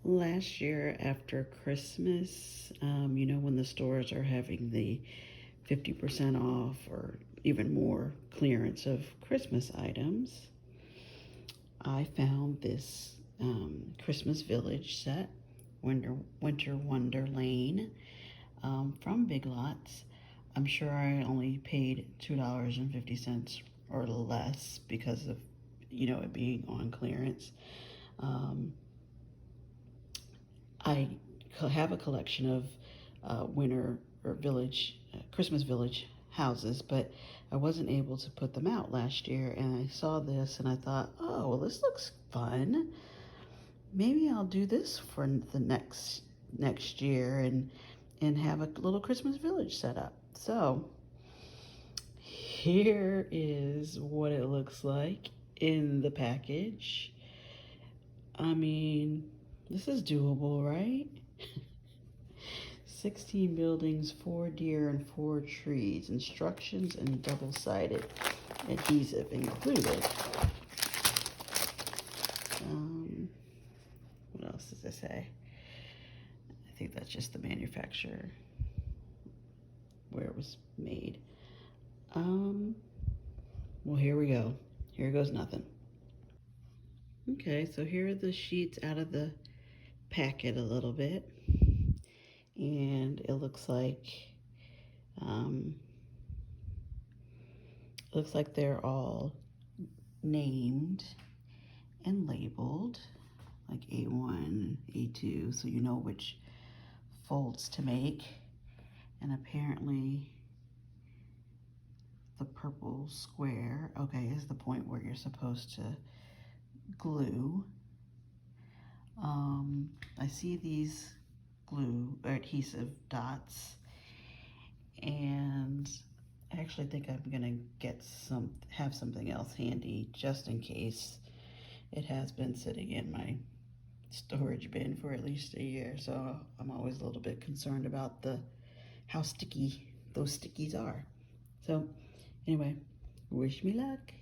Last year after Christmas, you know, when the stores are having the 50% off or even more clearance of Christmas items, I found this Christmas Village set, Winter Wonder Lane, from Big Lots. I'm sure I only paid $2.50 or less because of, you know, it being on clearance. Um, I have a collection of winter or village, Christmas village houses, but I wasn't able to put them out last year. And I saw this and I thought, oh, well, this looks fun. Maybe I'll do this for the next year and have a little Christmas village set up. So here is what it looks like in the package. I mean, this is doable, right? 16 buildings, 4 deer, and 4 trees. Instructions and double-sided adhesive included. What else does it say? I think that's just the manufacturer, where it was made. Well, here we go. Here goes nothing. Okay, so here are the sheets out of the packet a little bit. And it looks like they're all named and labeled, like A1, A2, so you know which folds to make. And apparently the purple square, okay, is the point where you're supposed to glue. I see these glue or adhesive dots, and I actually think I'm gonna have something else handy just in case. It has been sitting in my storage bin for at least a year, so I'm always a little bit concerned about how sticky those stickies are. So anyway, wish me luck.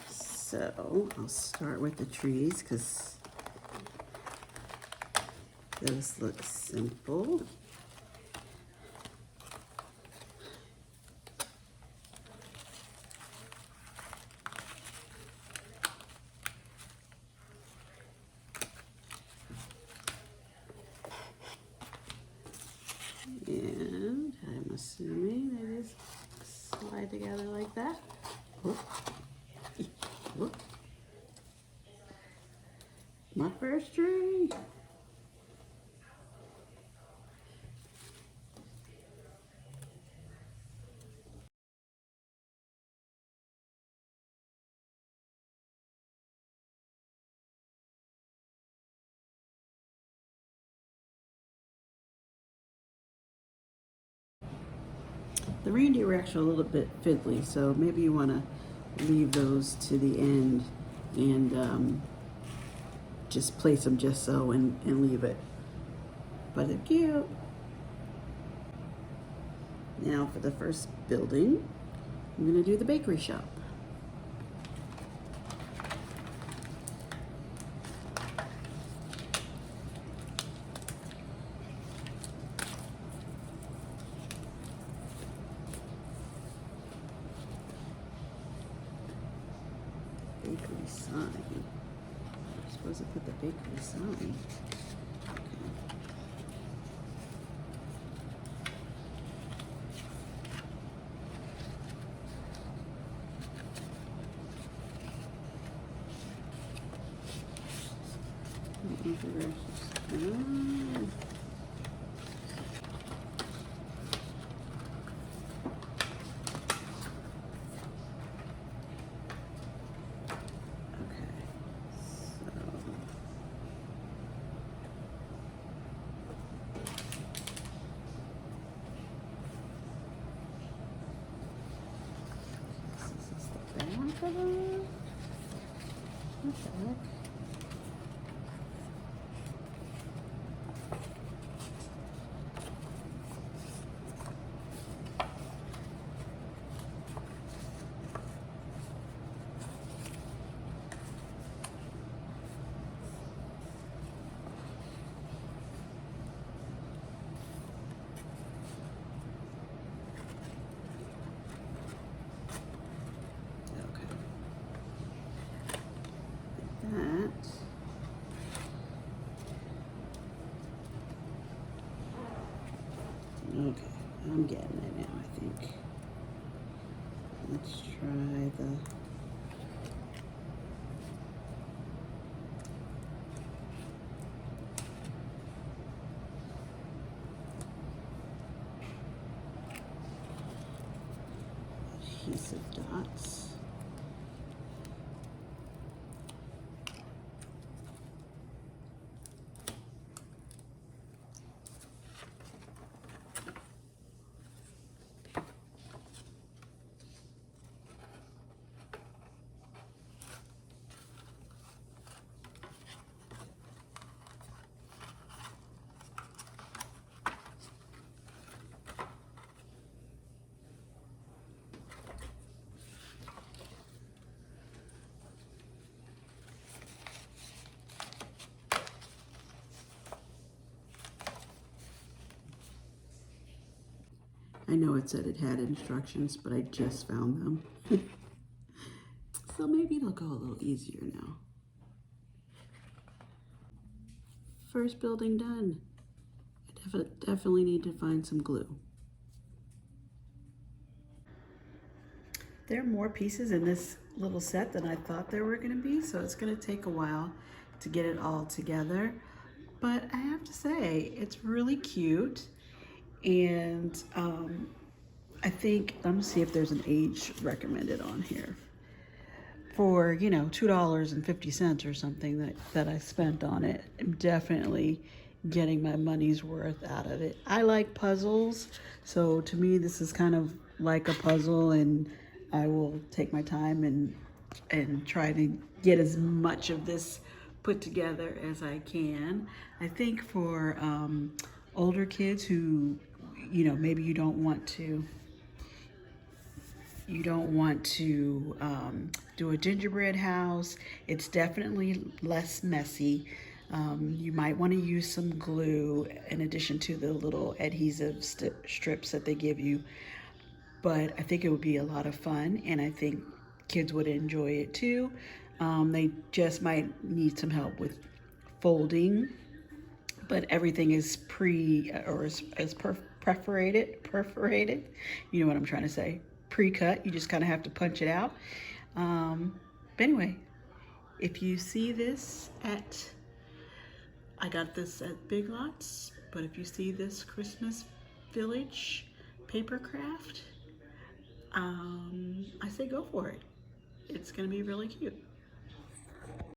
So I'll start with the trees because those look simple. And I'm assuming they just slide together like that. Whoop. Whoop. My first tree. The reindeer were actually a little bit fiddly, so maybe you want to leave those to the end and just place them just so and leave it. But they're cute. Now for the first building, I'm going to do the bakery shop. Bakery sign. I'm supposed to put the bakery sign. Okay. What the heck? that. Okay, I'm getting it now, I think. Let's try the adhesive dots. I know it said it had instructions, but I just found them. So maybe it'll go a little easier now. First building done. I definitely need to find some glue. There are more pieces in this little set than I thought there were going to be, so it's going to take a while to get it all together. But I have to say, it's really cute. And I think, let me see if there's an age recommended on here. For, you know, $2.50 or something that I spent on it, I'm definitely getting my money's worth out of it. I like puzzles, so to me this is kind of like a puzzle, and I will take my time and try to get as much of this put together as I can. I think for older kids who, you know, maybe you don't want to do a gingerbread house. It's definitely less messy. You might want to use some glue in addition to the little adhesive strips that they give you. But I think it would be a lot of fun, and I think kids would enjoy it too. They just might need some help with folding, but everything is perforated. You know what I'm trying to say. Pre-cut. You just kind of have to punch it out. But anyway, if you see this I got this at Big Lots, but if you see this Christmas Village paper craft, I say go for it. It's gonna be really cute.